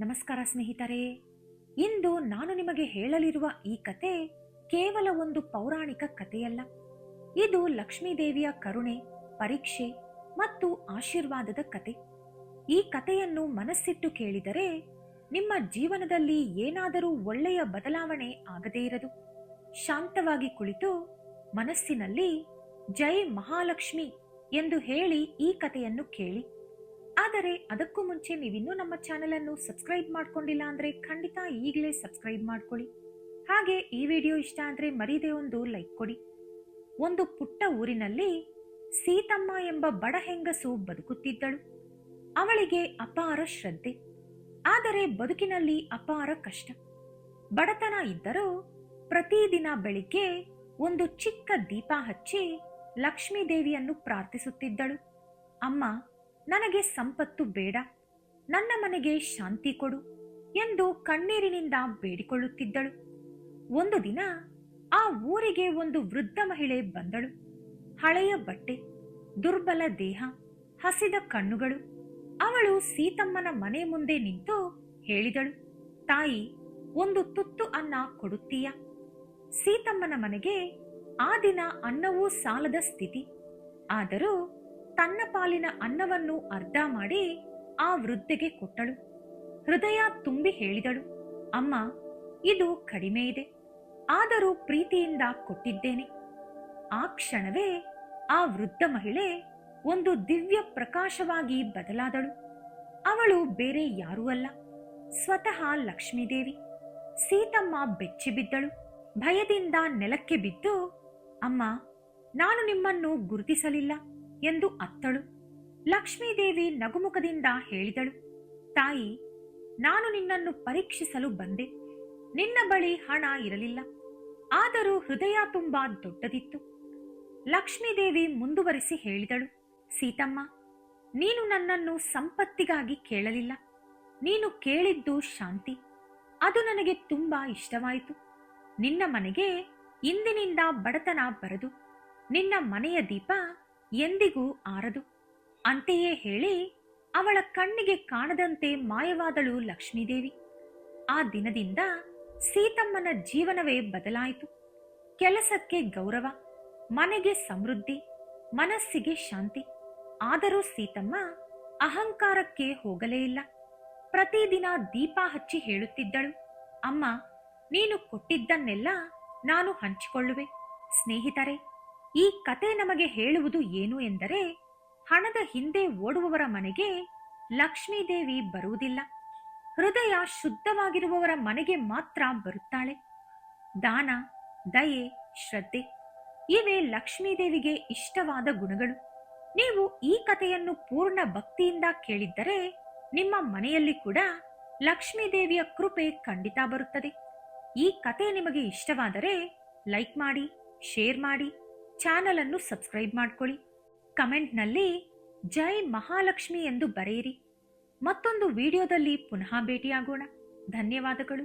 ನಮಸ್ಕಾರ ಸ್ನೇಹಿತರೆ. ಇಂದು ನಾನು ನಿಮಗೆ ಹೇಳಲಿರುವ ಈ ಕತೆ ಕೇವಲ ಒಂದು ಪೌರಾಣಿಕ ಕಥೆಯಲ್ಲ. ಇದು ಲಕ್ಷ್ಮೀದೇವಿಯ ಕರುಣೆ, ಪರೀಕ್ಷೆ ಮತ್ತು ಆಶೀರ್ವಾದದ ಕತೆ. ಈ ಕಥೆಯನ್ನು ಮನಸ್ಸಿಟ್ಟು ಕೇಳಿದರೆ ನಿಮ್ಮ ಜೀವನದಲ್ಲಿ ಏನಾದರೂ ಒಳ್ಳೆಯ ಬದಲಾವಣೆ ಆಗದೇ ಇರದು. ಶಾಂತವಾಗಿ ಕುಳಿತು ಮನಸ್ಸಿನಲ್ಲಿ ಜೈ ಮಹಾಲಕ್ಷ್ಮಿ ಎಂದು ಹೇಳಿ ಈ ಕಥೆಯನ್ನು ಕೇಳಿ. ಆದರೆ ಅದಕ್ಕೂ ಮುಂಚೆ ನೀವಿನ್ನೂ ನಮ್ಮ ಚಾನೆಲ್ ಅನ್ನು ಸಬ್ಸ್ಕ್ರೈಬ್ ಮಾಡ್ಕೊಂಡಿಲ್ಲ ಅಂದ್ರೆ ಖಂಡಿತ ಈಗಲೇ ಸಬ್ಸ್ಕ್ರೈಬ್ ಮಾಡ್ಕೊಳ್ಳಿ. ಹಾಗೆ ಈ ವಿಡಿಯೋ ಇಷ್ಟ ಅಂದ್ರೆ ಮರೀದೆ ಒಂದು ಲೈಕ್ ಕೊಡಿ. ಒಂದು ಪುಟ್ಟ ಊರಿನಲ್ಲಿ ಸೀತಮ್ಮ ಎಂಬ ಬಡ ಹೆಂಗಸು ಬದುಕುತ್ತಿದ್ದಳು. ಅವಳಿಗೆ ಅಪಾರ ಶ್ರದ್ಧೆ, ಆದರೆ ಬದುಕಿನಲ್ಲಿ ಅಪಾರ ಕಷ್ಟ. ಬಡತನ ಇದ್ದರೂ ಪ್ರತಿದಿನ ಬೆಳಿಗ್ಗೆ ಒಂದು ಚಿಕ್ಕ ದೀಪ ಹಚ್ಚಿ ಲಕ್ಷ್ಮೀದೇವಿಯನ್ನು ಪ್ರಾರ್ಥಿಸುತ್ತಿದ್ದಳು. ಅಮ್ಮ, ನನಗೆ ಸಂಪತ್ತು ಬೇಡ, ನನ್ನ ಮನೆಗೆ ಶಾಂತಿ ಕೊಡು ಎಂದು ಕಣ್ಣೀರಿನಿಂದ ಬೇಡಿಕೊಳ್ಳುತ್ತಿದ್ದಳು. ಒಂದು ದಿನ ಆ ಊರಿಗೆ ಒಂದು ವೃದ್ಧ ಮಹಿಳೆ ಬಂದಳು. ಹಳೆಯ ಬಟ್ಟೆ, ದುರ್ಬಲ ದೇಹ, ಹಸಿದ ಕಣ್ಣುಗಳು. ಅವಳು ಸೀತಮ್ಮನ ಮನೆ ಮುಂದೆ ನಿಂತು ಹೇಳಿದಳು, ತಾಯಿ, ಒಂದು ತುತ್ತು ಅನ್ನ ಕೊಡುತ್ತೀಯಾ? ಸೀತಮ್ಮನ ಮನೆಗೆ ಆ ದಿನ ಅನ್ನವೂ ಸಾಲದ ಸ್ಥಿತಿ. ಆದರೂ ತನ್ನ ಪಾಲಿನ ಅನ್ನವನ್ನು ಅರ್ಧ ಮಾಡಿ ಆ ವೃದ್ಧೆಗೆ ಕೊಟ್ಟಳು. ಹೃದಯ ತುಂಬಿ ಹೇಳಿದಳು, ಅಮ್ಮ, ಇದು ಕಡಿಮೆ ಇದೆ, ಆದರೂ ಪ್ರೀತಿಯಿಂದ ಕೊಟ್ಟಿದ್ದೇನೆ. ಆ ಕ್ಷಣವೇ ಆ ವೃದ್ಧ ಮಹಿಳೆ ಒಂದು ದಿವ್ಯ ಪ್ರಕಾಶವಾಗಿ ಬದಲಾದಳು. ಅವಳು ಬೇರೆ ಯಾರೂ ಅಲ್ಲ, ಸ್ವತಃ ಲಕ್ಷ್ಮೀದೇವಿ. ಸೀತಮ್ಮ ಬೆಚ್ಚಿಬಿದ್ದಳು. ಭಯದಿಂದ ನೆಲಕ್ಕೆ ಬಿದ್ದು, ಅಮ್ಮ, ನಾನು ನಿಮ್ಮನ್ನು ಗುರುತಿಸಲಿಲ್ಲ ಎಂದು ಅತ್ತಳು. ಲಕ್ಷ್ಮೀದೇವಿ ನಗುಮುಖದಿಂದ ಹೇಳಿದಳು, ತಾಯಿ, ನಾನು ನಿನ್ನನ್ನು ಪರೀಕ್ಷಿಸಲು ಬಂದೆ. ನಿನ್ನ ಬಳಿ ಹಣ ಇರಲಿಲ್ಲ, ಆದರೂ ಹೃದಯ ತುಂಬಾ ದೊಡ್ಡದಿತ್ತು. ಲಕ್ಷ್ಮೀದೇವಿ ಮುಂದುವರಿಸಿ ಹೇಳಿದಳು, ಸೀತಮ್ಮ, ನೀನು ನನ್ನನ್ನು ಸಂಪತ್ತಿಗಾಗಿ ಕೇಳಲಿಲ್ಲ, ನೀನು ಕೇಳಿದ್ದು ಶಾಂತಿ. ಅದು ನನಗೆ ತುಂಬಾ ಇಷ್ಟವಾಯಿತು. ನಿನ್ನ ಮನೆಗೆ ಇಂದಿನಿಂದ ಬಡತನ ಬರದು, ನಿನ್ನ ಮನೆಯ ದೀಪ ಎಂದಿಗೂ ಆರದು. ಅಂತೆಯೇ ಹೇಳಿ ಅವಳ ಕಣ್ಣಿಗೆ ಕಾಣದಂತೆ ಮಾಯವಾದಳು ಲಕ್ಷ್ಮೀದೇವಿ. ಆ ದಿನದಿಂದ ಸೀತಮ್ಮನ ಜೀವನವೇ ಬದಲಾಯಿತು. ಕೆಲಸಕ್ಕೆ ಗೌರವ, ಮನೆಗೆ ಸಮೃದ್ಧಿ, ಮನಸ್ಸಿಗೆ ಶಾಂತಿ. ಆದರೂ ಸೀತಮ್ಮ ಅಹಂಕಾರಕ್ಕೆ ಹೋಗಲೇ ಇಲ್ಲ. ಪ್ರತಿದಿನ ದೀಪ ಹಚ್ಚಿ ಹೇಳುತ್ತಿದ್ದಳು, ಅಮ್ಮ, ನೀನು ಕೊಟ್ಟಿದ್ದನ್ನೆಲ್ಲ ನಾನು ಹಂಚಿಕೊಳ್ಳುವೆ. ಸ್ನೇಹಿತರೆ, ಈ ಕತೆ ನಮಗೆ ಹೇಳುವುದು ಏನು ಎಂದರೆ, ಹಣದ ಹಿಂದೆ ಓಡುವವರ ಮನೆಗೆ ಲಕ್ಷ್ಮೀದೇವಿ ಬರುವುದಿಲ್ಲ, ಹೃದಯ ಶುದ್ಧವಾಗಿರುವವರ ಮನೆಗೆ ಮಾತ್ರ ಬರುತ್ತಾಳೆ. ದಾನ, ದಯೆ, ಶ್ರದ್ಧೆ ಇವೇ ಲಕ್ಷ್ಮೀದೇವಿಗೆ ಇಷ್ಟವಾದ ಗುಣಗಳು. ನೀವು ಈ ಕಥೆಯನ್ನು ಪೂರ್ಣ ಭಕ್ತಿಯಿಂದ ಕೇಳಿದ್ದರೆ ನಿಮ್ಮ ಮನೆಯಲ್ಲಿ ಕೂಡ ಲಕ್ಷ್ಮೀದೇವಿಯ ಕೃಪೆ ಖಂಡಿತ ಬರುತ್ತದೆ. ಈ ಕತೆ ನಿಮಗೆ ಇಷ್ಟವಾದರೆ ಲೈಕ್ ಮಾಡಿ, ಶೇರ್ ಮಾಡಿ, ಚಾನಲ್ ಅನ್ನು ಸಬ್ಸ್ಕ್ರೈಬ್ ಮಾಡ್ಕೊಳ್ಳಿ. ಕಮೆಂಟ್ನಲ್ಲಿ ಜೈ ಮಹಾಲಕ್ಷ್ಮಿ ಎಂದು ಬರೆಯಿರಿ. ಮತ್ತೊಂದು ವಿಡಿಯೋದಲ್ಲಿ ಪುನಃ ಭೇಟಿಯಾಗೋಣ. ಧನ್ಯವಾದಗಳು.